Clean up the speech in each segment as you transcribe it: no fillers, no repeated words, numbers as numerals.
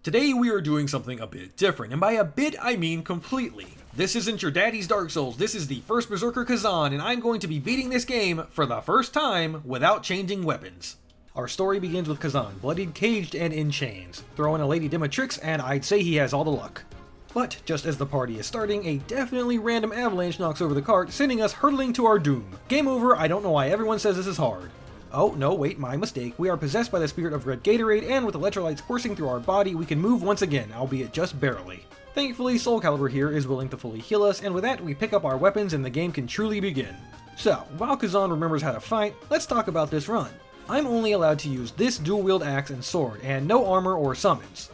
Today we are doing something a bit different, and by a bit I mean completely. This isn't your daddy's Dark Souls, this is the first Berserker Khazan, and I'm going to be beating this game for the first time without changing weapons. Our story begins with Khazan, bloodied, caged, and in chains. Throw in a Lady Dimatrix, and I'd say he has all the luck. But just as the party is starting, a definitely random avalanche knocks over the cart, sending us hurtling to our doom. Game over, I don't know why everyone says this is hard. Oh, no, wait, my mistake. We are possessed by the spirit of red Gatorade, and with electrolytes coursing through our body, we can move once again, albeit just barely. Thankfully, Soul Calibur here is willing to fully heal us, and with that, we pick up our weapons and the game can truly begin. So, while Khazan remembers how to fight, let's talk about this run. I'm only allowed to use this dual-wield axe and sword, and no armor or summons.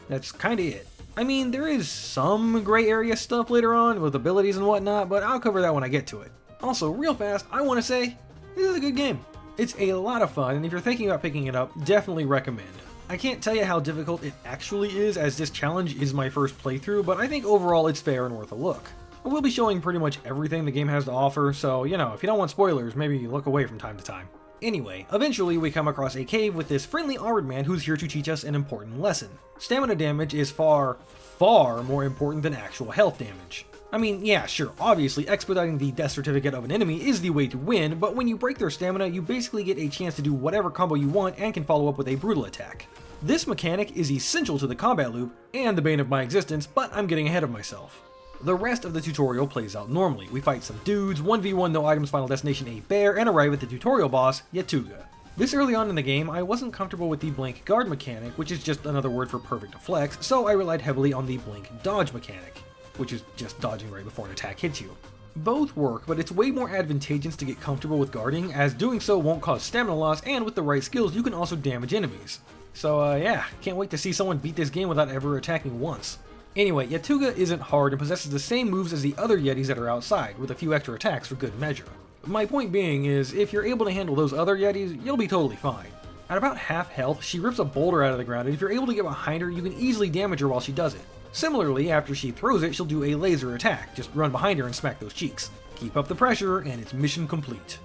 That's kinda it. I mean, there is some gray area stuff later on, with abilities and whatnot, but I'll cover that when I get to it. Also, real fast, I want to say, this is a good game. It's a lot of fun, and if you're thinking about picking it up, definitely recommend. I can't tell you how difficult it actually is, as this challenge is my first playthrough, but I think overall it's fair and worth a look. I will be showing pretty much everything the game has to offer, so, you know, if you don't want spoilers, maybe look away from time to time. Anyway, eventually we come across a cave with this friendly armored man who's here to teach us an important lesson. Stamina damage is far more important than actual health damage. I mean, yeah, sure, obviously expediting the death certificate of an enemy is the way to win, but when you break their stamina, you basically get a chance to do whatever combo you want and can follow up with a brutal attack. This mechanic is essential to the combat loop, and the bane of my existence, but I'm getting ahead of myself. The rest of the tutorial plays out normally. We fight some dudes, 1v1 no items final destination a bear, and arrive at the tutorial boss, Shaktuka. This early on in the game, I wasn't comfortable with the blink guard mechanic, which is just another word for perfect flex, so I relied heavily on the blink dodge mechanic, which is just dodging right before an attack hits you. Both work, but it's way more advantageous to get comfortable with guarding, as doing so won't cause stamina loss, and with the right skills you can also damage enemies. So yeah, can't wait to see someone beat this game without ever attacking once. Anyway, Shaktuka isn't hard and possesses the same moves as the other Yetis that are outside, with a few extra attacks for good measure. My point being is, if you're able to handle those other Yetis, you'll be totally fine. At about half health, she rips a boulder out of the ground, and if you're able to get behind her, you can easily damage her while she does it. Similarly, after she throws it, she'll do a laser attack, just run behind her and smack those cheeks. Keep up the pressure, and it's mission complete.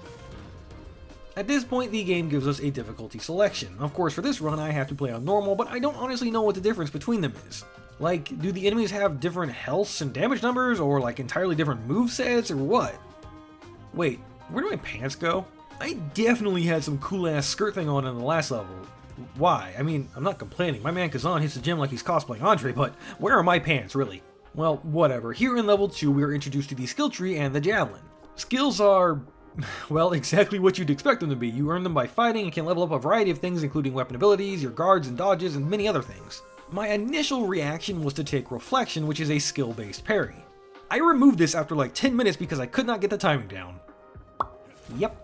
At this point, the game gives us a difficulty selection. Of course, for this run, I have to play on normal, but I don't honestly know what the difference between them is. Like, do the enemies have different healths and damage numbers, or like entirely different movesets, or what? Wait, where do my pants go? I definitely had some cool-ass skirt thing on in the last level. Why? I mean, I'm not complaining. My man Khazan hits the gym like he's cosplaying Andre, but where are my pants, really? Well, whatever. Here in level 2, we are introduced to the skill tree and the javelin. Skills are, well, exactly what you'd expect them to be. You earn them by fighting and can level up a variety of things, including weapon abilities, your guards and dodges, and many other things. My initial reaction was to take Reflection, which is a skill-based parry. I removed this after like 10 minutes because I could not get the timing down. Yep.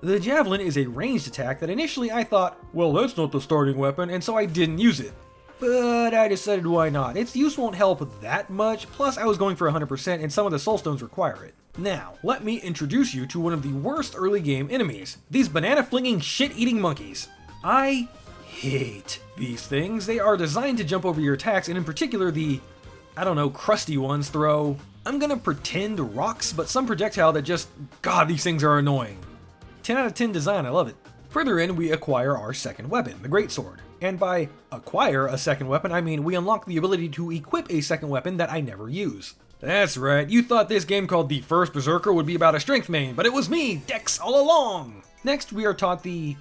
The Javelin is a ranged attack that initially I thought, well, that's not the starting weapon, and so I didn't use it. But I decided why not. Its use won't help that much, plus I was going for 100% and some of the soul stones require it. Now, let me introduce you to one of the worst early game enemies, these banana-flinging shit-eating monkeys. I hate these things. They are designed to jump over your attacks, and in particular the, I don't know, crusty ones throw, I'm gonna pretend rocks, but some projectile that just, God, these things are annoying. 10 out of 10 design, I love it. Further in, we acquire our second weapon, the Greatsword. And by acquire a second weapon, I mean we unlock the ability to equip a second weapon that I never use. That's right, you thought this game called The First Berserker would be about a strength main, but it was me, Dex, all along! Next, we are taught the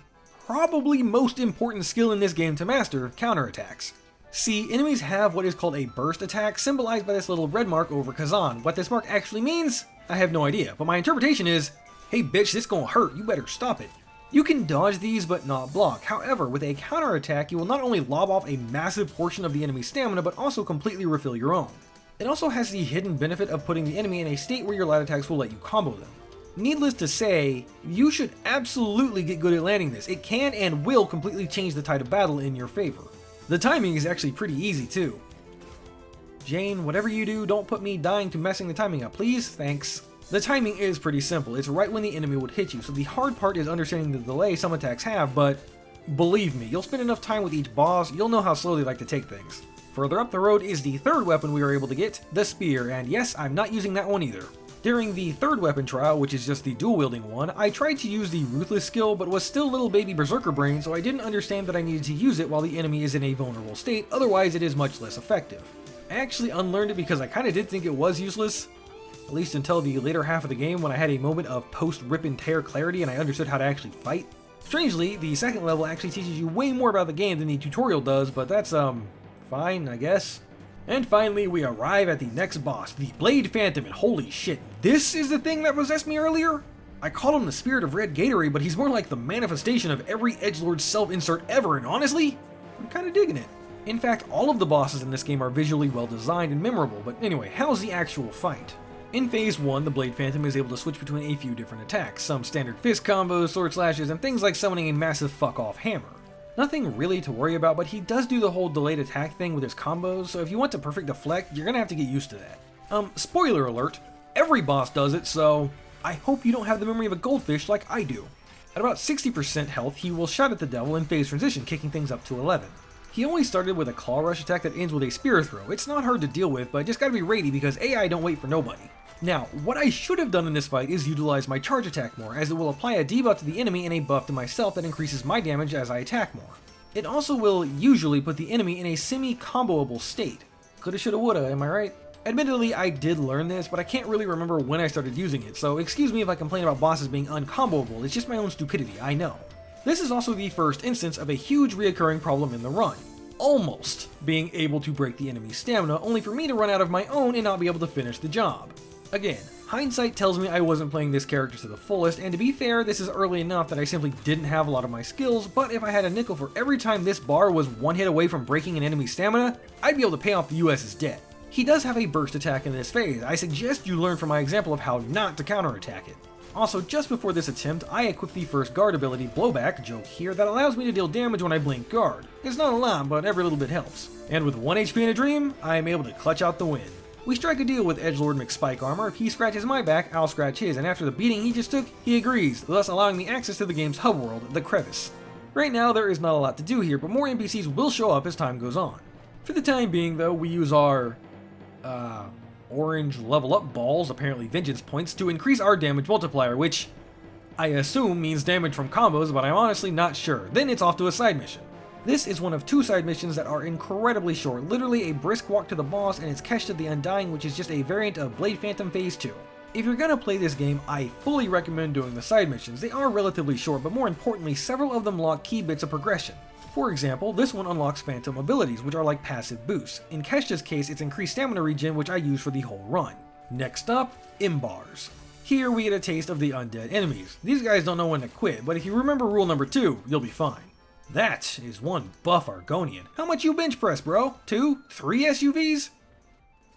probably most important skill in this game to master, counterattacks. See, enemies have what is called a burst attack, symbolized by this little red mark over Khazan. What this mark actually means, I have no idea, but my interpretation is, hey bitch, this gonna hurt, you better stop it. You can dodge these but not block. However, with a counterattack, you will not only lob off a massive portion of the enemy's stamina, but also completely refill your own. It also has the hidden benefit of putting the enemy in a state where your light attacks will let you combo them. Needless to say, you should absolutely get good at landing this. It can and will completely change the tide of battle in your favor. The timing is actually pretty easy too. Jane, whatever you do, don't put me dying to messing the timing up, please? Thanks. The timing is pretty simple. It's right when the enemy would hit you, so the hard part is understanding the delay some attacks have, but believe me, you'll spend enough time with each boss, you'll know how slow they like to take things. Further up the road is the third weapon we are able to get, the Spear, and yes, I'm not using that one either. During the third weapon trial, which is just the dual wielding one, I tried to use the Ruthless skill but was still little baby berserker brain, so I didn't understand that I needed to use it while the enemy is in a vulnerable state, otherwise it is much less effective. I actually unlearned it because I kinda did think it was useless, at least until the later half of the game when I had a moment of post-rip and tear clarity and I understood how to actually fight. Strangely, the second level actually teaches you way more about the game than the tutorial does, but that's fine, I guess. And finally, we arrive at the next boss, the Blade Phantom, and holy shit, this is the thing that possessed me earlier? I called him the Spirit of Red Gatorade, but he's more like the manifestation of every edgelord's self-insert ever, and honestly, I'm kinda digging it. In fact, all of the bosses in this game are visually well designed and memorable, but anyway, how's the actual fight? In Phase 1, the Blade Phantom is able to switch between a few different attacks, some standard fist combos, sword slashes, and things like summoning a massive fuck-off hammer. Nothing really to worry about, but he does do the whole delayed attack thing with his combos, so if you want to perfect deflect, you're gonna have to get used to that. Spoiler alert, every boss does it, so I hope you don't have the memory of a goldfish like I do. At about 60% health, he will shout at the devil in phase transition, kicking things up to 11. He only started with a claw rush attack that ends with a spear throw. It's not hard to deal with, but just gotta be ready because AI don't wait for nobody. Now, what I should have done in this fight is utilize my charge attack more, as it will apply a debuff to the enemy and a buff to myself that increases my damage as I attack more. It also will usually put the enemy in a semi-comboable state. Coulda, shoulda, woulda, am I right? Admittedly, I did learn this, but I can't really remember when I started using it, so excuse me if I complain about bosses being uncomboable, it's just my own stupidity, I know. This is also the first instance of a huge reoccurring problem in the run. Almost being able to break the enemy's stamina, only for me to run out of my own and not be able to finish the job. Again, hindsight tells me I wasn't playing this character to the fullest, and to be fair, this is early enough that I simply didn't have a lot of my skills, but if I had a nickel for every time this bar was one hit away from breaking an enemy's stamina, I'd be able to pay off the US's debt. He does have a burst attack in this phase. I suggest you learn from my example of how not to counterattack it. Also, just before this attempt, I equipped the first guard ability, Blowback, joke here, that allows me to deal damage when I blink guard. It's not a lot, but every little bit helps. And with 1 HP in a dream, I am able to clutch out the win. We strike a deal with Edgelord McSpike Armor. If he scratches my back, I'll scratch his, and after the beating he just took, he agrees, thus allowing me access to the game's hub world, the Crevice. Right now, there is not a lot to do here, but more NPCs will show up as time goes on. For the time being, though, we use our, orange level up balls, apparently vengeance points, to increase our damage multiplier, which I assume means damage from combos, but I'm honestly not sure. Then it's off to a side mission. This is one of 2 side missions that are incredibly short, literally a brisk walk to the boss and it's Kesh to the Undying, which is just a variant of Blade Phantom Phase 2. If you're gonna play this game, I fully recommend doing the side missions. They are relatively short, but more importantly, several of them lock key bits of progression. For example, this one unlocks phantom abilities, which are like passive boosts. In Kesh's case, it's increased stamina regen, which I use for the whole run. Next up, M-bars. Here we get a taste of the undead enemies. These guys don't know when to quit, but if you remember rule number 2, you'll be fine. That is one buff Argonian. How much you bench press, bro? 2? 3 SUVs?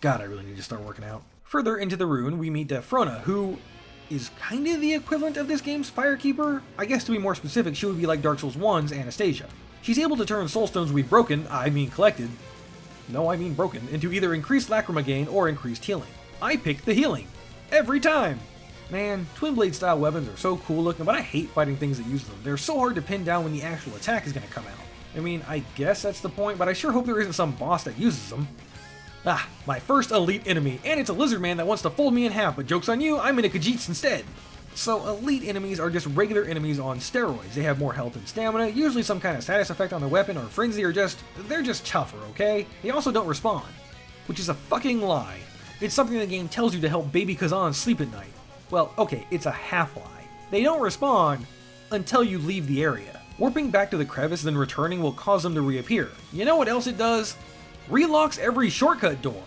God, I really need to start working out. Further into the rune, we meet Defrona, who is kinda the equivalent of this game's Firekeeper. I guess to be more specific, she would be like Dark Souls 1's Anastasia. She's able to turn soulstones we've broken, I mean collected, no I mean broken, into either increased lacrima gain or increased healing. I picked the healing. Every time! Man, twin blade style weapons are so cool looking, but I hate fighting things that use them. They're so hard to pin down when the actual attack is gonna come out. I mean, I guess that's the point, but I sure hope there isn't some boss that uses them. Ah, my first elite enemy, and it's a lizard man that wants to fold me in half, but joke's on you, I'm in a Khajiits instead. So elite enemies are just regular enemies on steroids. They have more health and stamina, usually some kind of status effect on their weapon or frenzy, or they're just tougher, okay? They also don't respawn, which is a fucking lie. It's something the game tells you to help baby Khazan sleep at night. Well, okay, it's a half lie. They don't respawn until you leave the area. Warping back to the crevice then returning will cause them to reappear. You know what else it does? Relocks every shortcut door.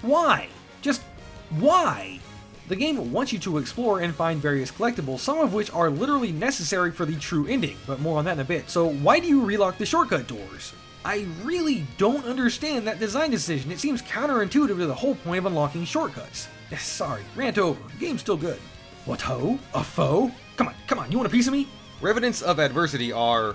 Why? Just why? The game wants you to explore and find various collectibles, some of which are literally necessary for the true ending, but more on that in a bit. So why do you relock the shortcut doors? I really don't understand that design decision. It seems counterintuitive to the whole point of unlocking shortcuts. Sorry, rant over. Game's still good. What ho? A foe? Come on, you want a piece of me? Revenants of adversity are,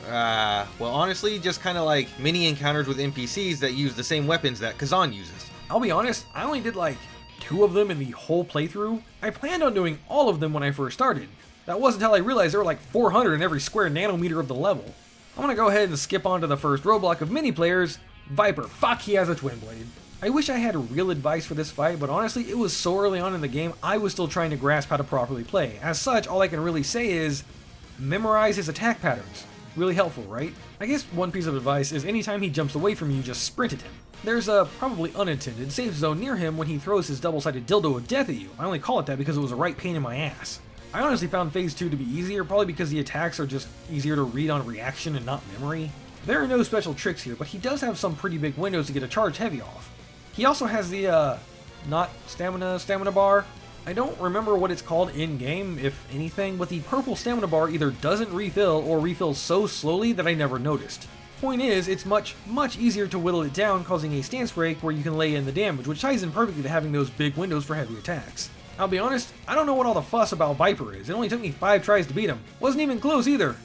well honestly, just kinda like mini encounters with NPCs that use the same weapons that Khazan uses. I'll be honest, I only did like 2 of them in the whole playthrough. I planned on doing all of them when I first started. That wasn't until I realized there were like 400 in every square nanometer of the level. I'm gonna go ahead and skip on to the first roadblock of mini players, Viper. Fuck, he has a twin blade. I wish I had real advice for this fight, but honestly, it was so early on in the game, I was still trying to grasp how to properly play. As such, all I can really say is, memorize his attack patterns. Really helpful, right? I guess one piece of advice is anytime he jumps away from you, just sprint at him. There's a probably unintended safe zone near him when he throws his double-sided dildo of death at you. I only call it that because it was a right pain in my ass. I honestly found Phase 2 to be easier, probably because the attacks are just easier to read on reaction and not memory. There are no special tricks here, but he does have some pretty big windows to get a charge heavy off. He also has the, not stamina bar. I don't remember what it's called in-game, if anything, but the purple stamina bar either doesn't refill or refills so slowly that I never noticed. Point is, it's much easier to whittle it down, causing a stance break where you can lay in the damage, which ties in perfectly to having those big windows for heavy attacks. I'll be honest, I don't know what all the fuss about Viper is. It only took me 5 tries to beat him. Wasn't even close either.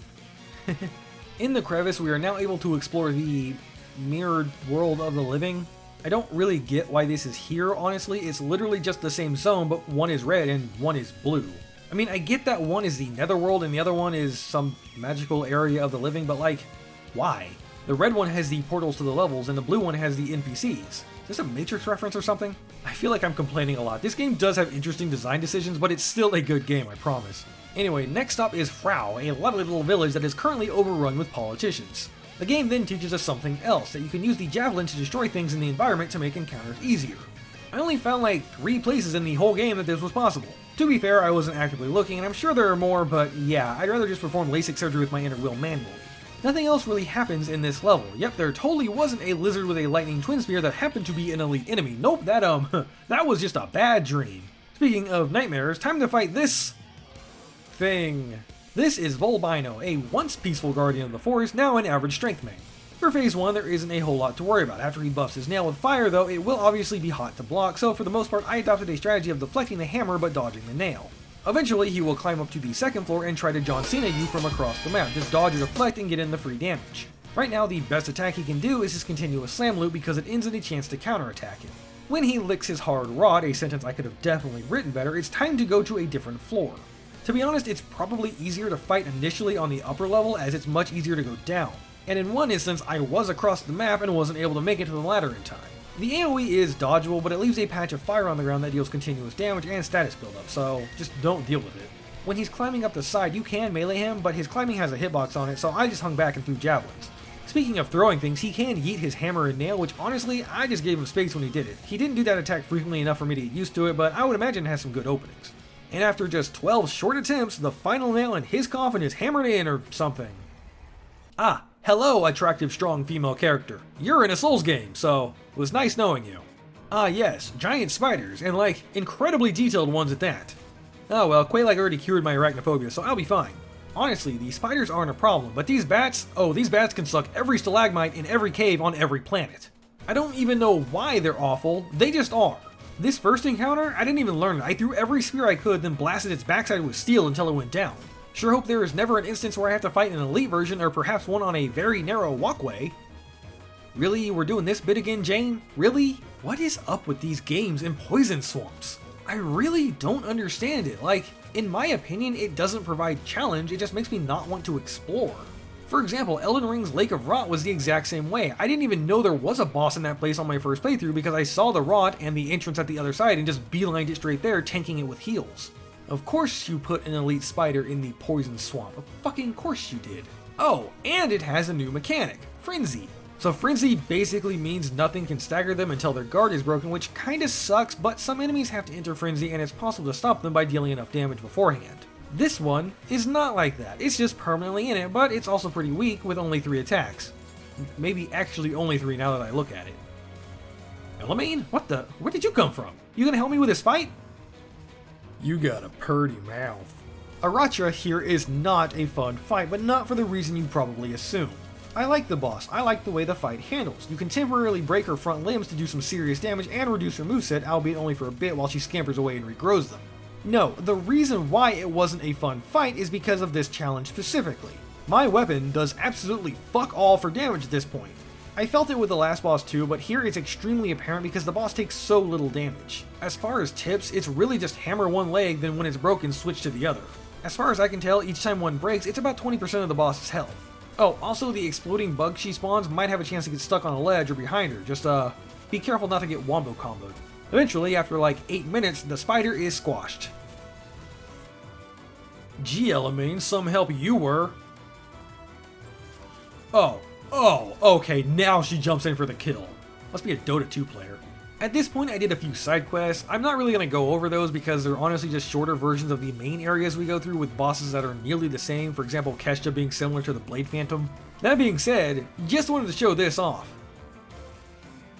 In the crevice, we are now able to explore the mirrored world of the living. I don't really get why this is here, honestly. It's literally just the same zone, but one is red and one is blue. I mean, I get that one is the netherworld and the other one is some magical area of the living, but like, why? The red one has the portals to the levels and the blue one has the NPCs. Is this a Matrix reference or something? I feel like I'm complaining a lot. This game does have interesting design decisions, but it's still a good game, I promise. Anyway, next up is Frau, a lovely little village that is currently overrun with politicians. The game then teaches us something else, that you can use the javelin to destroy things in the environment to make encounters easier. I only found like 3 places in the whole game that this was possible. To be fair, I wasn't actively looking, and I'm sure there are more, but yeah, I'd rather just perform LASIK surgery with my inner will manually. Nothing else really happens in this level. Yep, there totally wasn't a lizard with a lightning twin spear that happened to be an elite enemy. Nope, that was just a bad dream. Speaking of nightmares, time to fight this thing. This is Volbino, a once peaceful guardian of the forest, now an average strength main. For phase 1, there isn't a whole lot to worry about. After he buffs his nail with fire though, it will obviously be hot to block, so for the most part I adopted a strategy of deflecting the hammer but dodging the nail. Eventually he will climb up to the second floor and try to John Cena you from across the map, just dodge or deflect and get in the free damage. Right now the best attack he can do is his continuous slam loop because it ends in a chance to counterattack him. When he licks his hard rod, a sentence I could have definitely written better, it's time to go to a different floor. To be honest, it's probably easier to fight initially on the upper level as it's much easier to go down. And in one instance, I was across the map and wasn't able to make it to the ladder in time. The AoE is dodgeable, but it leaves a patch of fire on the ground that deals continuous damage and status buildup, so just don't deal with it. When he's climbing up the side, you can melee him, but his climbing has a hitbox on it, so I just hung back and threw javelins. Speaking of throwing things, he can yeet his hammer and nail, which honestly, I just gave him space when he did it. He didn't do that attack frequently enough for me to get used to it, but I would imagine it has some good openings. And after just 12 short attempts, the final nail in his coffin is hammered in or something. Ah, hello, attractive, strong female character. You're in a Souls game, so it was nice knowing you. Ah yes, giant spiders, and like, incredibly detailed ones at that. Oh well, Quaylag already cured my arachnophobia, so I'll be fine. Honestly, these spiders aren't a problem, but these bats, these bats can suck every stalagmite in every cave on every planet. I don't even know why they're awful, they just are. This first encounter, I didn't even learn it. I threw every spear I could, then blasted its backside with steel until it went down. Sure hope there is never an instance where I have to fight an elite version, or perhaps one on a very narrow walkway. Really? We're doing this bit again, Jane? Really? What is up with these games and poison swamps? I really don't understand it. Like, in my opinion, it doesn't provide challenge, it just makes me not want to explore. For example, Elden Ring's Lake of Rot was the exact same way. I didn't even know there was a boss in that place on my first playthrough because I saw the rot and the entrance at the other side and just beelined it straight there, tanking it with heals. Of course you put an elite spider in the poison swamp. Of fucking course you did. Oh, and it has a new mechanic, Frenzy. So Frenzy basically means nothing can stagger them until their guard is broken, which kinda sucks, but some enemies have to enter Frenzy and it's possible to stop them by dealing enough damage beforehand. This one is not like that, it's just permanently in it, but it's also pretty weak with only 3 attacks. Maybe actually only 3 now that I look at it. Elamine? Where did you come from? You gonna help me with this fight? You got a purty mouth. Aracha here is not a fun fight, but not for the reason you probably assume. I like the boss, I like the way the fight handles. You can temporarily break her front limbs to do some serious damage and reduce her moveset, albeit only for a bit while she scampers away and regrows them. No, the reason why it wasn't a fun fight is because of this challenge specifically. My weapon does absolutely fuck all for damage at this point. I felt it with the last boss too, but here it's extremely apparent because the boss takes so little damage. As far as tips, it's really just hammer one leg, then when it's broken, switch to the other. As far as I can tell, each time one breaks, it's about 20% of the boss's health. Oh, also the exploding bug she spawns might have a chance to get stuck on a ledge or behind her, just Be careful not to get wombo comboed. Eventually, after like 8 minutes, the spider is squashed. Gee, Elamine, some help you were. Oh, okay, now she jumps in for the kill. Must be a Dota 2 player. At this point, I did a few side quests. I'm not really going to go over those because they're honestly just shorter versions of the main areas we go through with bosses that are nearly the same, for example, Kesha being similar to the Blade Phantom. That being said, just wanted to show this off.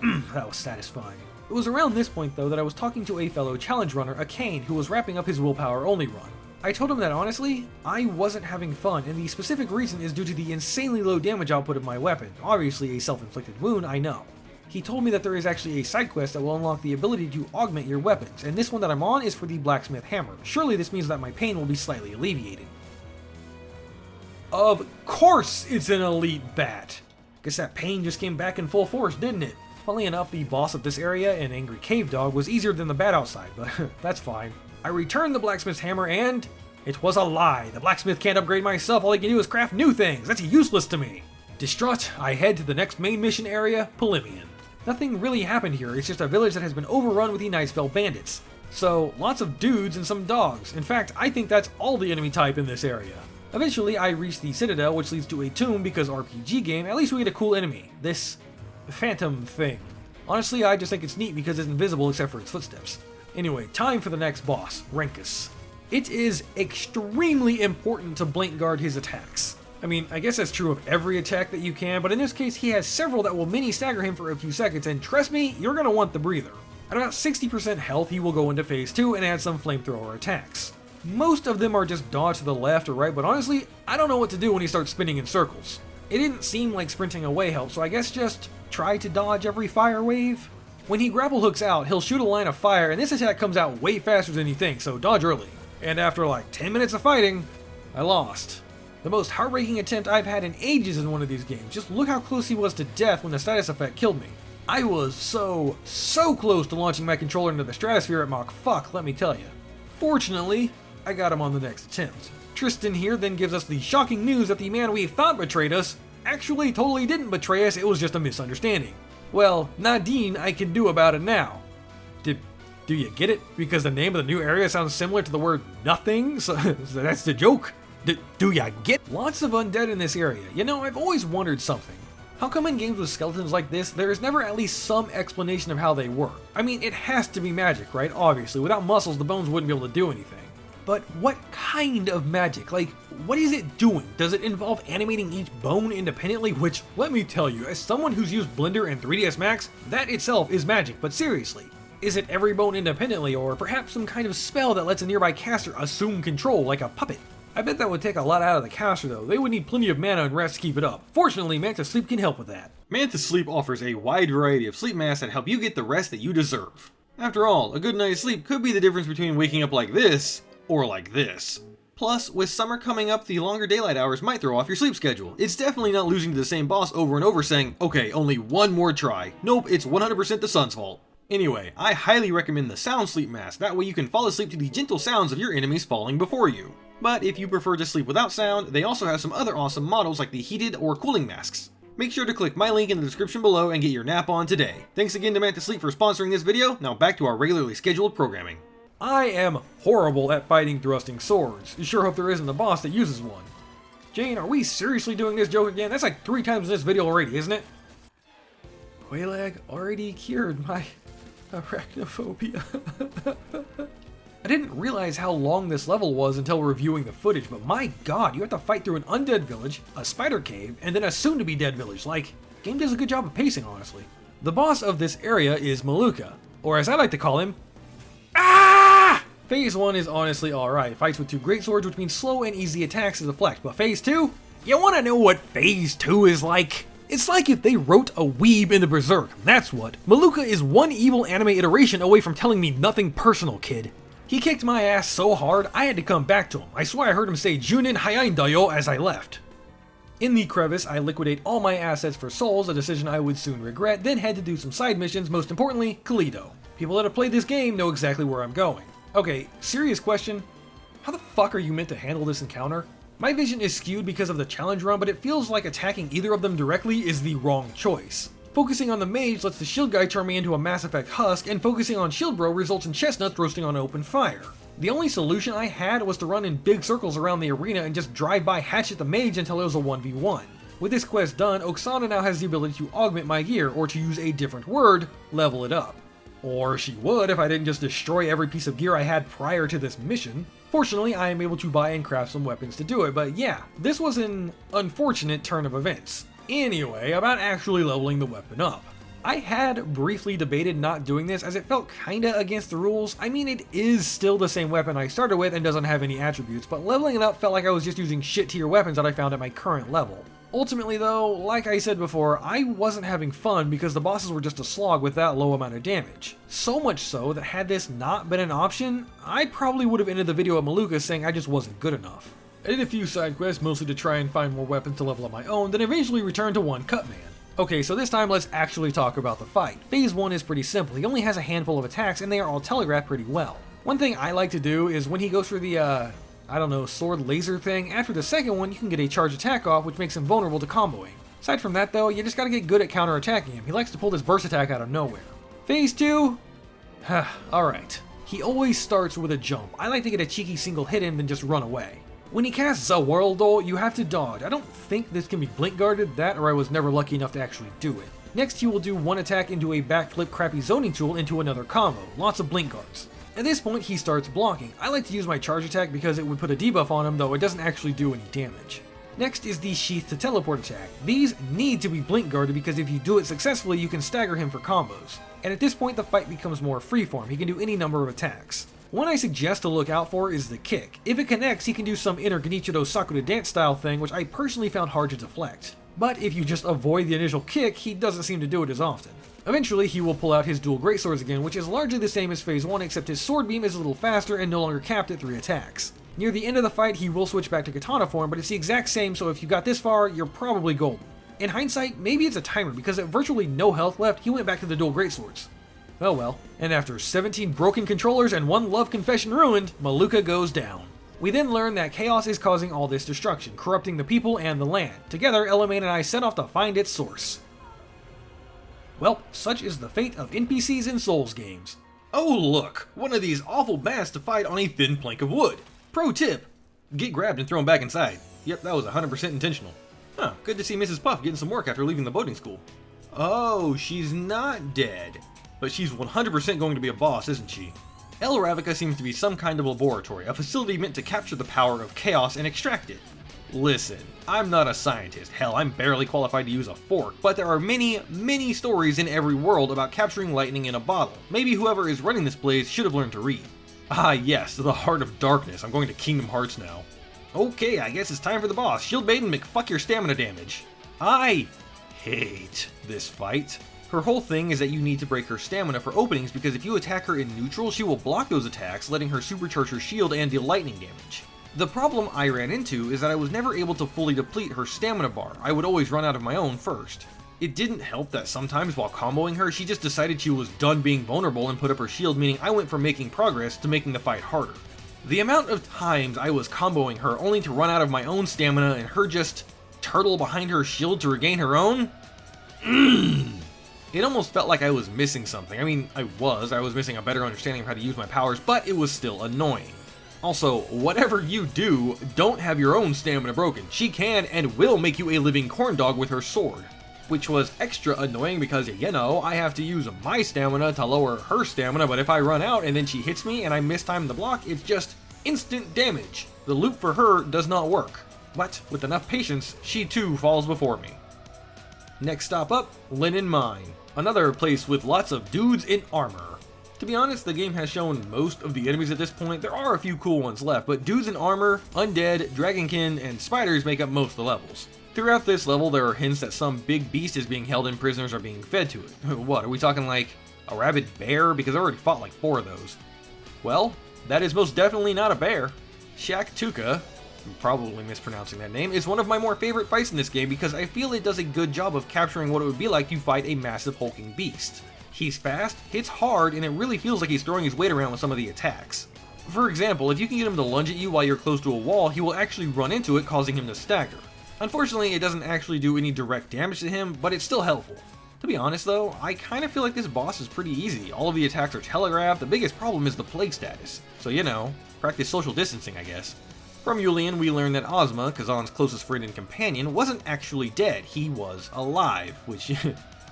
That was satisfying. It was around this point, though, that I was talking to a fellow challenge runner, a Kane, who was wrapping up his willpower only run. I told him that honestly, I wasn't having fun, and the specific reason is due to the insanely low damage output of my weapon. Obviously a self-inflicted wound, I know. He told me that there is actually a side quest that will unlock the ability to augment your weapons, and this one that I'm on is for the blacksmith hammer. Surely this means that my pain will be slightly alleviated. Of course it's an elite bat! Guess that pain just came back in full force, didn't it? Funnily enough, the boss of this area, an angry cave dog, was easier than the bat outside, but that's fine. I returned the blacksmith's hammer and it was a lie. The blacksmith can't upgrade myself, all he can do is craft new things. That's useless to me. Distraught, I head to the next main mission area, Polimian. Nothing really happened here, it's just a village that has been overrun with the Niceville bandits. So, lots of dudes and some dogs. In fact, I think that's all the enemy type in this area. Eventually, I reach the Citadel, which leads to a tomb because RPG game, at least we get a cool enemy. This phantom thing. Honestly, I just think it's neat because it's invisible except for its footsteps. Anyway, time for the next boss, Rankus. It is extremely important to blink guard his attacks. I mean, I guess that's true of every attack that you can, but in this case he has several that will mini stagger him for a few seconds, and trust me, you're gonna want the breather. At about 60% health, he will go into phase 2 and add some flamethrower attacks. Most of them are just dodge to the left or right, but honestly, I don't know what to do when he starts spinning in circles. It didn't seem like sprinting away helped, so I guess just try to dodge every fire wave? When he grapple hooks out, he'll shoot a line of fire, and this attack comes out way faster than you think, so dodge early. And after like 10 minutes of fighting, I lost. The most heartbreaking attempt I've had in ages in one of these games. Just look how close he was to death when the status effect killed me. I was so close to launching my controller into the stratosphere at Mach fuck, let me tell you. Fortunately, I got him on the next attempt. Tristan here then gives us the shocking news that the man we thought betrayed us actually totally didn't betray us, it was just a misunderstanding. Well, Nadine, I can do about it now. Do you get it? Because the name of the new area sounds similar to the word nothing, so that's the joke. Do ya get? Lots of undead in this area. You know, I've always wondered something. How come in games with skeletons like this, there is never at least some explanation of how they work? I mean, it has to be magic, right? Obviously, without muscles, the bones wouldn't be able to do anything. But what kind of magic? Like, what is it doing? Does it involve animating each bone independently? Which, let me tell you, as someone who's used Blender and 3ds Max, that itself is magic, but seriously. Is it every bone independently, or perhaps some kind of spell that lets a nearby caster assume control, like a puppet? I bet that would take a lot out of the caster though. They would need plenty of mana and rest to keep it up. Fortunately, Mantis Sleep can help with that. Mantis Sleep offers a wide variety of sleep masks that help you get the rest that you deserve. After all, a good night's sleep could be the difference between waking up like this, or like this. Plus, with summer coming up, the longer daylight hours might throw off your sleep schedule. It's definitely not losing to the same boss over and over saying, okay, only one more try. Nope, it's 100% the sun's fault. Anyway, I highly recommend the sound sleep mask, that way you can fall asleep to the gentle sounds of your enemies falling before you. But if you prefer to sleep without sound, they also have some other awesome models like the heated or cooling masks. Make sure to click my link in the description below and get your nap on today. Thanks again to Mantis Sleep for sponsoring this video, now back to our regularly scheduled programming. I am horrible at fighting thrusting swords. You sure hope there isn't a boss that uses one. Jane, are we seriously doing this joke again? That's like 3 times in this video already, isn't it? Quelaag already cured my arachnophobia. I didn't realize how long this level was until reviewing the footage, but my god, you have to fight through an undead village, a spider cave, and then a soon-to-be-dead village. Like, game does a good job of pacing, honestly. The boss of this area is Maluca, or as I like to call him, Phase 1 is honestly alright. Fights with 2 greatswords, which means slow and easy attacks to deflect. But Phase 2? You wanna know what Phase 2 is like? It's like if they wrote a weeb into Berserk. That's what. Maluca is one evil anime iteration away from telling me nothing personal, kid. He kicked my ass so hard, I had to come back to him. I swear I heard him say Junin Hayaindayo as I left. In the crevice, I liquidate all my assets for souls, a decision I would soon regret, then head to do some side missions, most importantly, Kalido. People that have played this game know exactly where I'm going. Okay, serious question. How the fuck are you meant to handle this encounter? My vision is skewed because of the challenge run, but it feels like attacking either of them directly is the wrong choice. Focusing on the mage lets the shield guy turn me into a Mass Effect husk, and focusing on shield bro results in chestnuts roasting on open fire. The only solution I had was to run in big circles around the arena and just drive by hatchet the mage until it was a 1v1. With this quest done, Oksana now has the ability to augment my gear, or to use a different word, level it up. Or she would if I didn't just destroy every piece of gear I had prior to this mission. Fortunately, I am able to buy and craft some weapons to do it, but yeah, this was an unfortunate turn of events. Anyway, about actually leveling the weapon up. I had briefly debated not doing this as it felt kinda against the rules. I mean, it is still the same weapon I started with and doesn't have any attributes, but leveling it up felt like I was just using shit tier weapons that I found at my current level. Ultimately though, like I said before, I wasn't having fun because the bosses were just a slog with that low amount of damage. So much so that had this not been an option, I probably would have ended the video at Maluca saying I just wasn't good enough. I did a few side quests mostly to try and find more weapons to level up my own, then eventually returned to one Cutman. Okay, so this time let's actually talk about the fight. Phase 1 is pretty simple, he only has a handful of attacks and they are all telegraphed pretty well. One thing I like to do is when he goes for the sword laser thing, after the second one you can get a charge attack off which makes him vulnerable to comboing. Aside from that though, you just gotta get good at counter attacking him, he likes to pull this burst attack out of nowhere. Phase 2? Alright. He always starts with a jump. I like to get a cheeky single hit in then just run away. When he casts a whirl, you have to dodge. I don't think this can be blink guarded, that or I was never lucky enough to actually do it. Next he will do one attack into a backflip crappy zoning tool into another combo, lots of blink guards. At this point he starts blocking. I like to use my charge attack because it would put a debuff on him, though it doesn't actually do any damage. Next is the sheath to teleport attack. These need to be blink guarded because if you do it successfully you can stagger him for combos. And at this point the fight becomes more freeform, he can do any number of attacks. One I suggest to look out for is the kick. If it connects, he can do some inner Genichiro Sakura dance style thing, which I personally found hard to deflect. But if you just avoid the initial kick, he doesn't seem to do it as often. Eventually, he will pull out his dual greatswords again, which is largely the same as phase 1, except his sword beam is a little faster and no longer capped at 3 attacks. Near the end of the fight, he will switch back to katana form, but it's the exact same, so if you got this far, you're probably golden. In hindsight, maybe it's a timer, because at virtually no health left, he went back to the dual greatswords. Oh well. And after 17 broken controllers and 1 love confession ruined, Maluca goes down. We then learn that chaos is causing all this destruction, corrupting the people and the land. Together, Elamine and I set off to find its source. Well, such is the fate of NPCs in Souls games. Oh look! One of these awful bats to fight on a thin plank of wood. Pro tip! Get grabbed and thrown back inside. Yep, that was 100% intentional. Huh, good to see Mrs. Puff getting some work after leaving the boating school. Oh, she's not dead. But she's 100% going to be a boss, isn't she? Aracha seems to be some kind of laboratory, a facility meant to capture the power of chaos and extract it. Listen, I'm not a scientist, hell, I'm barely qualified to use a fork, but there are many stories in every world about capturing lightning in a bottle. Maybe whoever is running this place should have learned to read. Ah yes, the Heart of Darkness, I'm going to Kingdom Hearts now. Okay, I guess it's time for the boss. Shield Maiden, McFuck your stamina damage. I hate this fight. Her whole thing is that you need to break her stamina for openings because if you attack her in neutral, she will block those attacks, letting her supercharge her shield and deal lightning damage. The problem I ran into is that I was never able to fully deplete her stamina bar. I would always run out of my own first. It didn't help that sometimes while comboing her, she just decided she was done being vulnerable and put up her shield, meaning I went from making progress to making the fight harder. The amount of times I was comboing her only to run out of my own stamina and her just turtle behind her shield to regain her own? It almost felt like I was missing something. I mean, I was missing a better understanding of how to use my powers, but it was still annoying. Also, whatever you do, don't have your own stamina broken. She can and will make you a living corn dog with her sword. Which was extra annoying because, you know, I have to use my stamina to lower her stamina, but if I run out and then she hits me and I mistime the block, it's just instant damage. The loop for her does not work. But with enough patience, she too falls before me. Next stop up, Linen Mine. Another place with lots of dudes in armor. To be honest, the game has shown most of the enemies at this point. There are a few cool ones left, but dudes in armor, undead, dragonkin, and spiders make up most of the levels. Throughout this level, there are hints that some big beast is being held and prisoners are being fed to it. What, are we talking like a rabid bear? Because I already fought like 4 of those. Well, that is most definitely not a bear. Shaktuka, I'm probably mispronouncing that name, is one of my more favorite fights in this game because I feel it does a good job of capturing what it would be like to fight a massive hulking beast. He's fast, hits hard, and it really feels like he's throwing his weight around with some of the attacks. For example, if you can get him to lunge at you while you're close to a wall, he will actually run into it, causing him to stagger. Unfortunately, it doesn't actually do any direct damage to him, but it's still helpful. To be honest though, I kind of feel like this boss is pretty easy. All of the attacks are telegraphed, the biggest problem is the plague status. So you know, practice social distancing I guess. From Yulian, we learn that Osma, Khazan's closest friend and companion, wasn't actually dead, he was alive, which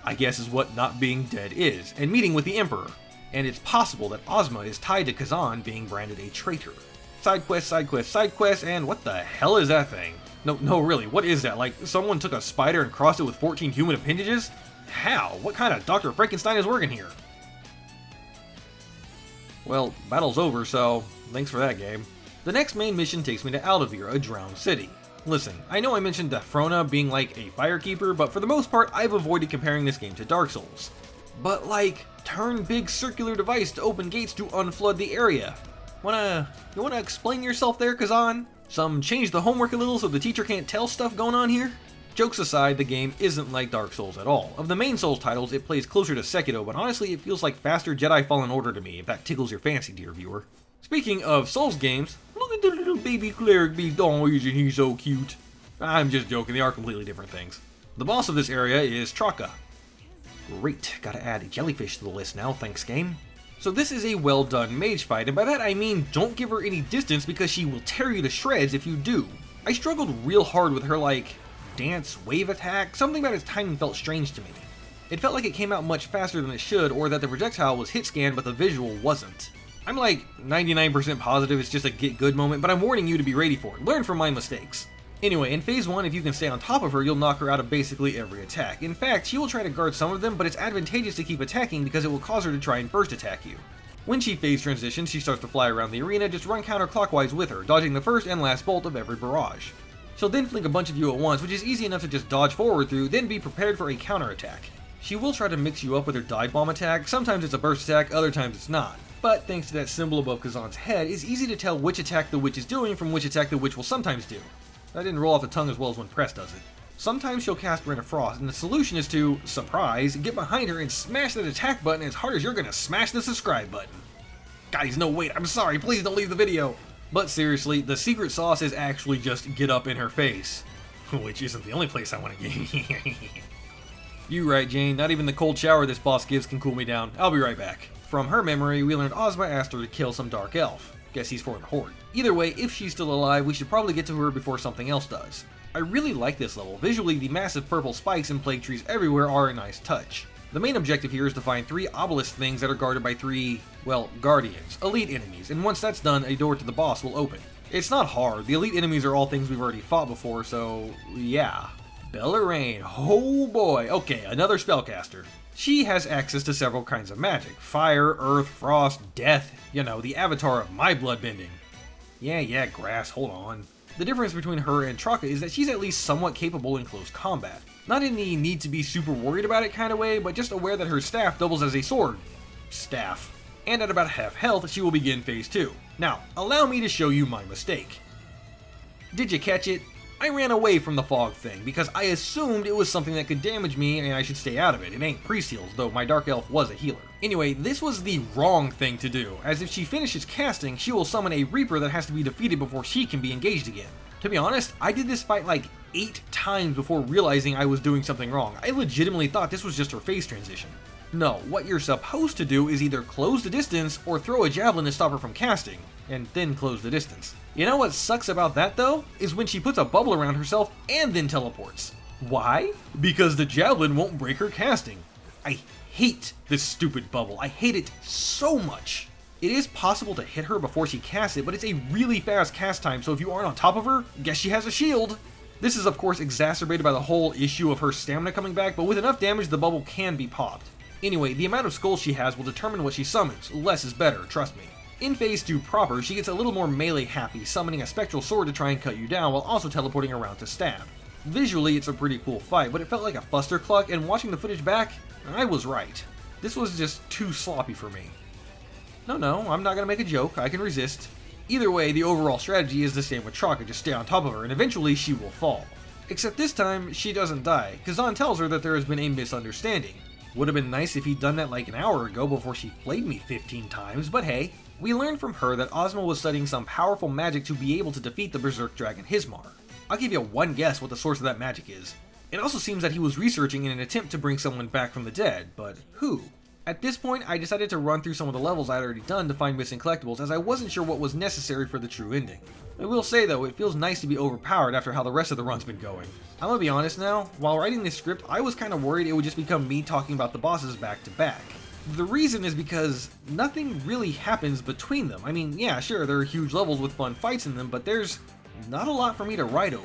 I guess is what not being dead is, and meeting with the Emperor. And it's possible that Osma is tied to Khazan being branded a traitor. Side quest, side quest, side quest, and what the hell is that thing? No, really, what is that? Like, someone took a spider and crossed it with 14 human appendages? How? What kind of Dr. Frankenstein is working here? Well, battle's over, so thanks for that, game. The next main mission takes me to Aldavir, a drowned city. Listen, I know I mentioned Dafrona being like a firekeeper, but for the most part, I've avoided comparing this game to Dark Souls. But like, turn big circular device to open gates to unflood the area. You wanna explain yourself there, Khazan? Some change the homework a little so the teacher can't tell stuff going on here? Jokes aside, the game isn't like Dark Souls at all. Of the main Souls titles, it plays closer to Sekiro, but honestly it feels like faster Jedi Fallen Order to me, if that tickles your fancy, dear viewer. Speaking of Souls games, look at the little baby cleric beast, oh isn't he so cute? I'm just joking, they are completely different things. The boss of this area is Traka. Great, gotta add a jellyfish to the list now, thanks game. So this is a well done mage fight, and by that I mean don't give her any distance because she will tear you to shreds if you do. I struggled real hard with her like, dance wave attack, something about its timing felt strange to me. It felt like it came out much faster than it should, or that the projectile was hit scanned but the visual wasn't. I'm like 99% positive it's just a get good moment, but I'm warning you to be ready for it. Learn from my mistakes. Anyway, in phase 1, if you can stay on top of her, you'll knock her out of basically every attack. In fact, she will try to guard some of them, but it's advantageous to keep attacking because it will cause her to try and burst attack you. When she phase transitions, she starts to fly around the arena, just run counterclockwise with her, dodging the first and last bolt of every barrage. She'll then flank a bunch of you at once, which is easy enough to just dodge forward through, then be prepared for a counterattack. She will try to mix you up with her dive bomb attack, sometimes it's a burst attack, other times it's not. But thanks to that symbol above Khazan's head, it's easy to tell which attack the witch is doing from which attack the witch will sometimes do. That didn't roll off the tongue as well as when Press does it. Sometimes she'll cast Rain of Frost, and the solution is to, surprise, get behind her and smash that attack button as hard as you're gonna smash the subscribe button. Guys, no wait, I'm sorry, please don't leave the video. But seriously, the secret sauce is actually just get up in her face. Which isn't the only place I want to get. You right, Jane, not even the cold shower this boss gives can cool me down. I'll be right back. From her memory, we learned Osma asked her to kill some Dark Elf. Guess he's for the Horde. Either way, if she's still alive, we should probably get to her before something else does. I really like this level. Visually, the massive purple spikes and plague trees everywhere are a nice touch. The main objective here is to find 3 obelisk things that are guarded by 3, well, guardians, elite enemies, and once that's done, a door to the boss will open. It's not hard, the elite enemies are all things we've already fought before, so yeah. Bellarine, oh boy, okay, another spellcaster. She has access to several kinds of magic. Fire, earth, frost, death, you know, the avatar of my bloodbending. Yeah, grass, hold on. The difference between her and Traka is that she's at least somewhat capable in close combat. Not in the need to be super worried about it kind of way, but just aware that her staff doubles as a sword. Staff. And at about half health, she will begin phase 2. Now, allow me to show you my mistake. Did you catch it? I ran away from the fog thing because I assumed it was something that could damage me and I should stay out of it. It ain't priest heals, though my Dark Elf was a healer. Anyway, this was the wrong thing to do, as if she finishes casting, she will summon a Reaper that has to be defeated before she can be engaged again. To be honest, I did this fight like 8 times before realizing I was doing something wrong. I legitimately thought this was just her phase transition. No, what you're supposed to do is either close the distance or throw a javelin to stop her from casting, and then close the distance. You know what sucks about that though? Is when she puts a bubble around herself and then teleports. Why? Because the javelin won't break her casting. I hate this stupid bubble. I hate it so much. It is possible to hit her before she casts it, but it's a really fast cast time, so if you aren't on top of her, guess she has a shield. This is of course exacerbated by the whole issue of her stamina coming back, but with enough damage the bubble can be popped. Anyway, the amount of skulls she has will determine what she summons. Less is better, trust me. In phase 2 proper, she gets a little more melee happy, summoning a spectral sword to try and cut you down while also teleporting around to stab. Visually, it's a pretty cool fight, but it felt like a fustercluck, and watching the footage back, I was right. This was just too sloppy for me. No, I'm not gonna make a joke, I can resist. Either way, the overall strategy is the same with Traka, just stay on top of her, and eventually she will fall. Except this time, she doesn't die. Khazan tells her that there has been a misunderstanding. Would have been nice if he'd done that like an hour ago before she flayed me 15 times, but hey. We learned from her that Osma was studying some powerful magic to be able to defeat the berserk dragon Hismar. I'll give you one guess what the source of that magic is. It also seems that he was researching in an attempt to bring someone back from the dead, but who? At this point, I decided to run through some of the levels I had already done to find missing collectibles, as I wasn't sure what was necessary for the true ending. I will say though, it feels nice to be overpowered after how the rest of the run's been going. I'm gonna be honest now, while writing this script, I was kinda worried it would just become me talking about the bosses back to back. The reason is because nothing really happens between them. I mean, yeah, sure, there are huge levels with fun fights in them, but there's not a lot for me to write over.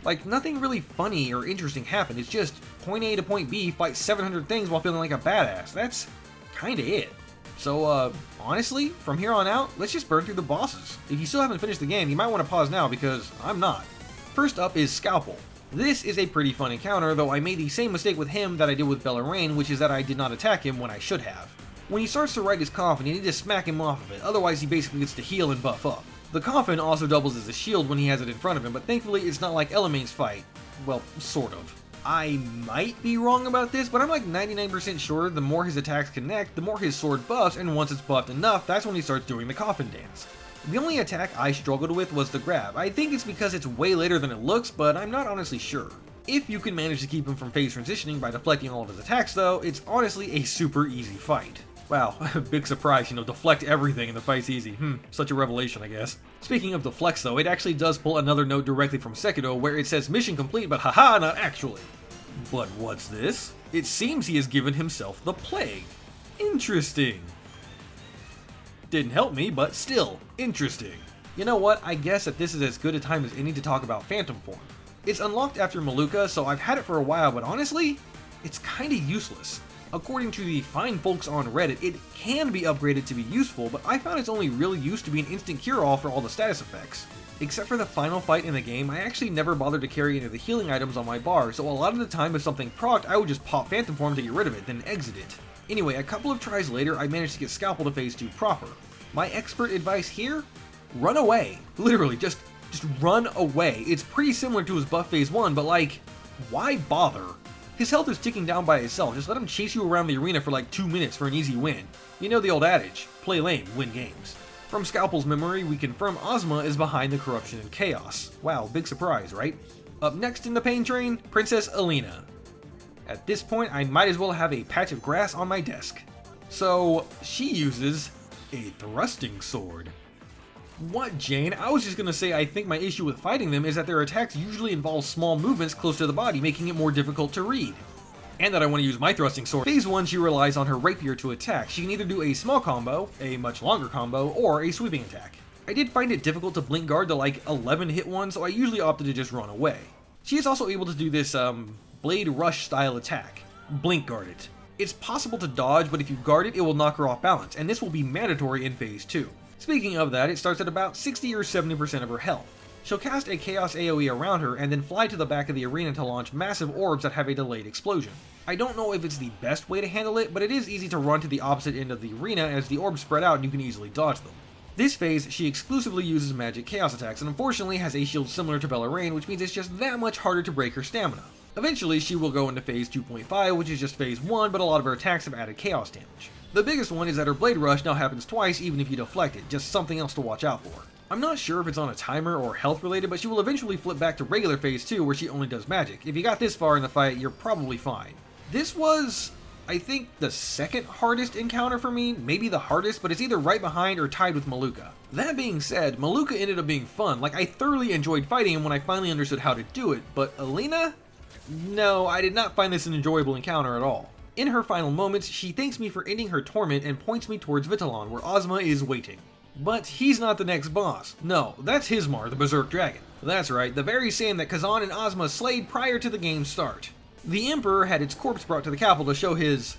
Like, nothing really funny or interesting happened, it's just point A to point B, fight 700 things while feeling like a badass. That's kinda it. So, honestly, from here on out, let's just burn through the bosses. If you still haven't finished the game, you might want to pause now because I'm not. First up is Scalpel. This is a pretty fun encounter, though I made the same mistake with him that I did with Bellarine, which is that I did not attack him when I should have. When he starts to ride his coffin, you need to smack him off of it, otherwise he basically gets to heal and buff up. The coffin also doubles as a shield when he has it in front of him, but thankfully it's not like Elamine's fight. Well, sort of. I might be wrong about this, but I'm like 99% sure the more his attacks connect, the more his sword buffs, and once it's buffed enough, that's when he starts doing the coffin dance. The only attack I struggled with was the grab. I think it's because it's way later than it looks, but I'm not honestly sure. If you can manage to keep him from phase transitioning by deflecting all of his attacks though, it's honestly a super easy fight. Wow, big surprise, deflect everything and the fight's easy. Such a revelation, I guess. Speaking of deflects though, it actually does pull another note directly from Sekiro where it says mission complete, but haha, not actually. But what's this? It seems he has given himself the plague. Interesting. Didn't help me, but still, interesting. You know what, I guess that this is as good a time as any to talk about Phantom Form. It's unlocked after Maluca, so I've had it for a while, but honestly, it's kinda useless. According to the fine folks on Reddit, it can be upgraded to be useful, but I found its only real use to be an instant cure-all for all the status effects. Except for the final fight in the game, I actually never bothered to carry any of the healing items on my bar, so a lot of the time if something procced, I would just pop Phantom Form to get rid of it, then exit it. Anyway, a couple of tries later, I managed to get Scalpel to phase 2 proper. My expert advice here? Run away. Literally, just run away. It's pretty similar to his buff phase 1, but like, why bother? His health is ticking down by itself, just let him chase you around the arena for like 2 minutes for an easy win. You know the old adage, play lame, win games. From Scalpel's memory, we confirm Osma is behind the corruption and chaos. Wow, big surprise, right? Up next in the pain train, Princess Alina. At this point, I might as well have a patch of grass on my desk. So, she uses a thrusting sword. What, Jane? I was just gonna say I think my issue with fighting them is that their attacks usually involve small movements close to the body, making it more difficult to read. And that I want to use my thrusting sword. Phase 1, she relies on her rapier to attack. She can either do a small combo, a much longer combo, or a sweeping attack. I did find it difficult to blink guard to like 11 hit one, so I usually opted to just run away. She is also able to do this blade rush style attack. Blink guard it. It's possible to dodge, but if you guard it, it will knock her off balance, and this will be mandatory in phase 2. Speaking of that, it starts at about 60 or 70% of her health. She'll cast a Chaos AoE around her and then fly to the back of the arena to launch massive orbs that have a delayed explosion. I don't know if it's the best way to handle it, but it is easy to run to the opposite end of the arena as the orbs spread out and you can easily dodge them. This phase, she exclusively uses magic chaos attacks and unfortunately has a shield similar to Bellarine, which means it's just that much harder to break her stamina. Eventually, she will go into phase 2.5, which is just phase 1, but a lot of her attacks have added chaos damage. The biggest one is that her blade rush now happens twice even if you deflect it, just something else to watch out for. I'm not sure if it's on a timer or health related, but she will eventually flip back to regular phase 2 where she only does magic. If you got this far in the fight, you're probably fine. This was, I think, the second hardest encounter for me, maybe the hardest, but it's either right behind or tied with Maluca. That being said, Maluca ended up being fun, like I thoroughly enjoyed fighting him when I finally understood how to do it, but Alina? No, I did not find this an enjoyable encounter at all. In her final moments, she thanks me for ending her torment and points me towards Vitalon, where Osma is waiting. But he's not the next boss. No, that's Hismar, the Berserk Dragon. That's right, the very same that Khazan and Osma slayed prior to the game's start. The Emperor had its corpse brought to the capital to show his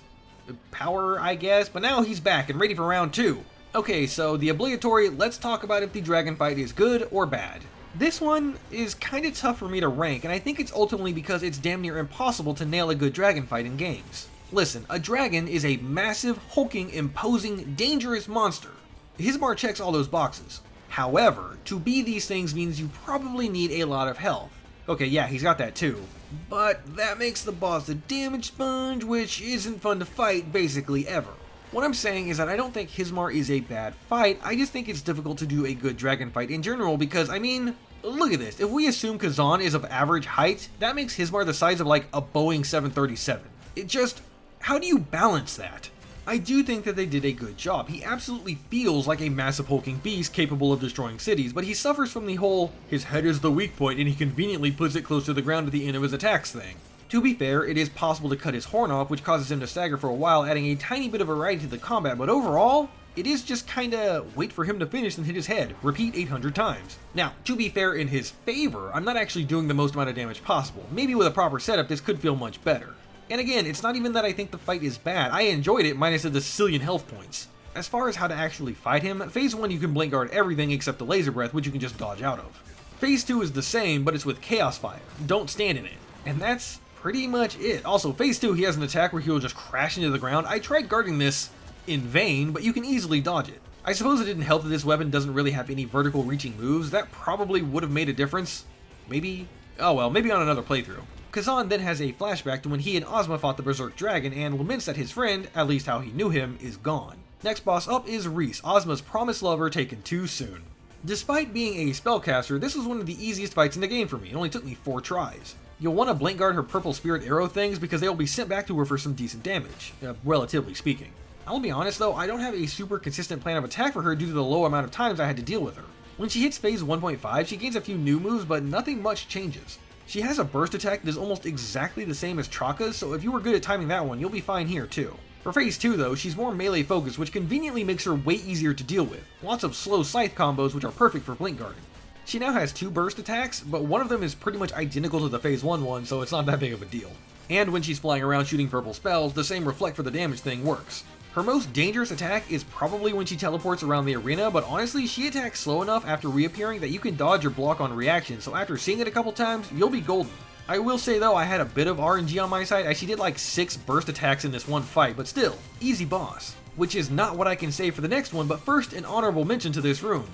power, I guess, but now he's back and ready for round 2. Okay, so the obligatory, let's talk about if the dragon fight is good or bad. This one is kinda tough for me to rank, and I think it's ultimately because it's damn near impossible to nail a good dragon fight in games. Listen, a dragon is a massive, hulking, imposing, dangerous monster. Hismar checks all those boxes. However, to be these things means you probably need a lot of health. Okay, yeah, he's got that too. But that makes the boss a damage sponge, which isn't fun to fight basically ever. What I'm saying is that I don't think Hismar is a bad fight, I just think it's difficult to do a good dragon fight in general because, I mean, Look at this, if we assume Khazan is of average height, that makes Hismar the size of like a Boeing 737. It just, how do you balance that? I do think that they did a good job. He absolutely feels like a massive hulking beast capable of destroying cities, but he suffers from the whole, his head is the weak point and he conveniently puts it close to the ground at the end of his attacks thing. To be fair, it is possible to cut his horn off, which causes him to stagger for a while, adding a tiny bit of variety to the combat, but overall, it is just kinda wait for him to finish and hit his head, repeat 800 times. Now, to be fair, in his favor, I'm not actually doing the most amount of damage possible. Maybe with a proper setup, this could feel much better. And again, it's not even that I think the fight is bad, I enjoyed it minus the zillion health points. As far as how to actually fight him, Phase 1 you can blink guard everything except the laser breath, which you can just dodge out of. Phase 2 is the same, but it's with chaos fire, don't stand in it. And that's pretty much it. Also, Phase 2 he has an attack where he will just crash into the ground. I tried guarding this in vain, but you can easily dodge it. I suppose it didn't help that this weapon doesn't really have any vertical reaching moves, that probably would have made a difference. Maybe? Oh well, maybe on another playthrough. Khazan then has a flashback to when he and Osma fought the Berserk Dragon and laments that his friend, at least how he knew him, is gone. Next boss up is Reese, Osma's promised lover taken too soon. Despite being a spellcaster, this was one of the easiest fights in the game for me, it only took me 4 tries. You'll want to blink guard her purple spirit arrow things because they will be sent back to her for some decent damage, relatively speaking. I'll be honest though, I don't have a super consistent plan of attack for her due to the low amount of times I had to deal with her. When she hits phase 1.5, she gains a few new moves, but nothing much changes. She has a burst attack that is almost exactly the same as Traka's, so if you were good at timing that one, you'll be fine here too. For phase 2 though, she's more melee focused, which conveniently makes her way easier to deal with. Lots of slow scythe combos which are perfect for blink guarding. She now has 2 burst attacks, but one of them is pretty much identical to the phase 1 one, so it's not that big of a deal. And when she's flying around shooting purple spells, the same reflect for the damage thing works. Her most dangerous attack is probably when she teleports around the arena, but honestly, she attacks slow enough after reappearing that you can dodge or block on reaction, so after seeing it a couple times, you'll be golden. I will say though, I had a bit of RNG on my side. She did like 6 burst attacks in this one fight, but still, easy boss. Which is not what I can say for the next one, but first an honorable mention to this room.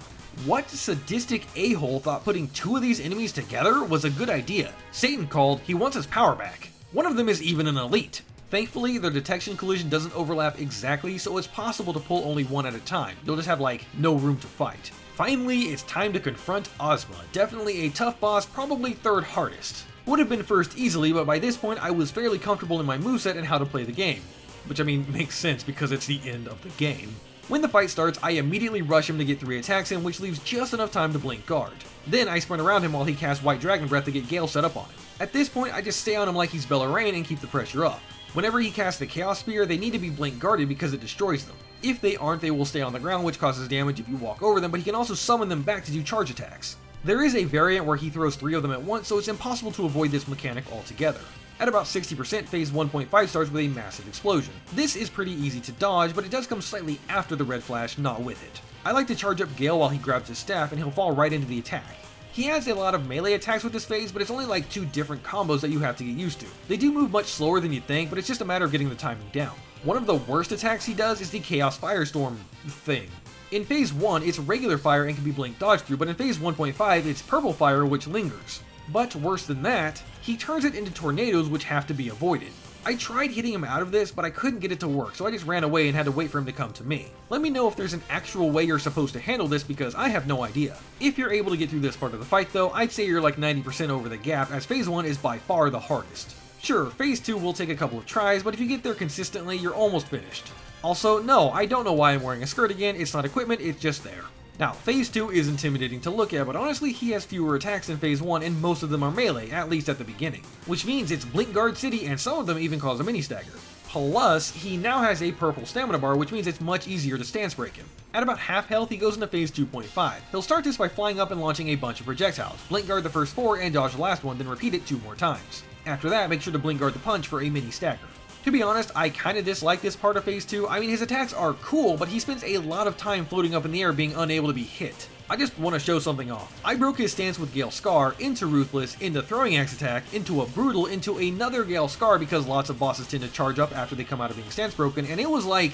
What sadistic a-hole thought putting 2 of these enemies together was a good idea? Satan called, he wants his power back. One of them is even an elite. Thankfully, their detection collision doesn't overlap exactly, so it's possible to pull only one at a time. You'll just have like, no room to fight. Finally, it's time to confront Osma. Definitely a tough boss, probably 3rd hardest. Would have been first easily, but by this point I was fairly comfortable in my moveset and how to play the game. Which I mean, makes sense because it's the end of the game. When the fight starts, I immediately rush him to get 3 attacks in, which leaves just enough time to blink guard. Then I sprint around him while he casts White Dragon Breath to get Gale set up on him. At this point, I just stay on him like he's Bellarine and keep the pressure up. Whenever he casts the Chaos Spear, they need to be blink guarded because it destroys them. If they aren't, they will stay on the ground, which causes damage if you walk over them, but he can also summon them back to do charge attacks. There is a variant where he throws 3 of them at once, so it's impossible to avoid this mechanic altogether. At about 60%, phase 1.5 starts with a massive explosion. This is pretty easy to dodge, but it does come slightly after the red flash, not with it. I like to charge up Gale while he grabs his staff, and he'll fall right into the attack. He has a lot of melee attacks with this phase, but it's only like 2 different combos that you have to get used to. They do move much slower than you'd think, but it's just a matter of getting the timing down. One of the worst attacks he does is the Chaos Firestorm thing. In phase 1, it's regular fire and can be blink dodged through, but in phase 1.5, it's purple fire which lingers. But worse than that, he turns it into tornadoes which have to be avoided. I tried hitting him out of this, but I couldn't get it to work, so I just ran away and had to wait for him to come to me. Let me know if there's an actual way you're supposed to handle this because I have no idea. If you're able to get through this part of the fight though, I'd say you're like 90% over the gap, as phase 1 is by far the hardest. Sure, phase 2 will take a couple of tries, but if you get there consistently, you're almost finished. Also, no, I don't know why I'm wearing a skirt again, it's not equipment, it's just there. Now, phase 2 is intimidating to look at, but honestly he has fewer attacks than phase 1 and most of them are melee, at least at the beginning. Which means it's Blink Guard City and some of them even cause a mini stagger. Plus, he now has a purple stamina bar, which means it's much easier to stance break him. At about half health, he goes into phase 2.5. He'll start this by flying up and launching a bunch of projectiles. Blink guard the first 4 and dodge the last one, then repeat it 2 more times. After that, make sure to blink guard the punch for a mini stagger. To be honest, I kinda dislike this part of phase 2. I mean, his attacks are cool, but he spends a lot of time floating up in the air being unable to be hit. I just want to show something off. I broke his stance with Gale Scar, into Ruthless, into Throwing Axe Attack, into a Brutal, into another Gale Scar because lots of bosses tend to charge up after they come out of being stance broken, and it was like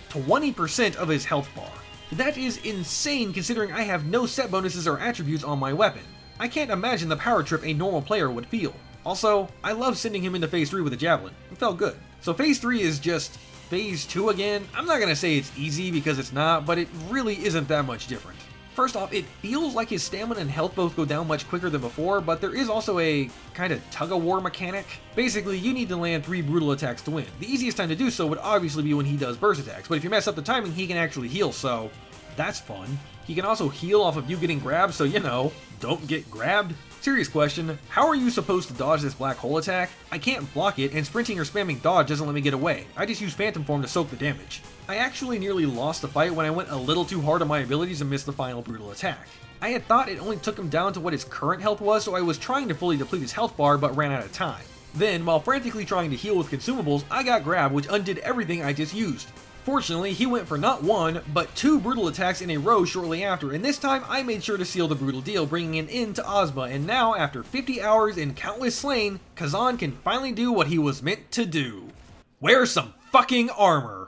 20% of his health bar. That is insane considering I have no set bonuses or attributes on my weapon. I can't imagine the power trip a normal player would feel. Also, I love sending him into phase 3 with a javelin. It felt good. So phase 3 is just phase 2 again. I'm not gonna say it's easy because it's not, but it really isn't that much different. First off, it feels like his stamina and health both go down much quicker than before, but there is also a kind of tug-of-war mechanic. Basically, you need to land 3 brutal attacks to win. The easiest time to do so would obviously be when he does burst attacks, but if you mess up the timing, he can actually heal, so that's fun. He can also heal off of you getting grabbed, so you know, don't get grabbed. Serious question, how are you supposed to dodge this black hole attack? I can't block it, and sprinting or spamming dodge doesn't let me get away. I just use phantom form to soak the damage. I actually nearly lost the fight when I went a little too hard on my abilities and missed the final brutal attack. I had thought it only took him down to what his current health was, so I was trying to fully deplete his health bar but ran out of time. Then, while frantically trying to heal with consumables, I got grabbed, which undid everything I just used. Fortunately, he went for not 1, but 2 brutal attacks in a row shortly after, and this time I made sure to seal the brutal deal, bringing an end to Osma, and now, after 50 hours and countless slain, Khazan can finally do what he was meant to do. Wear some fucking armor!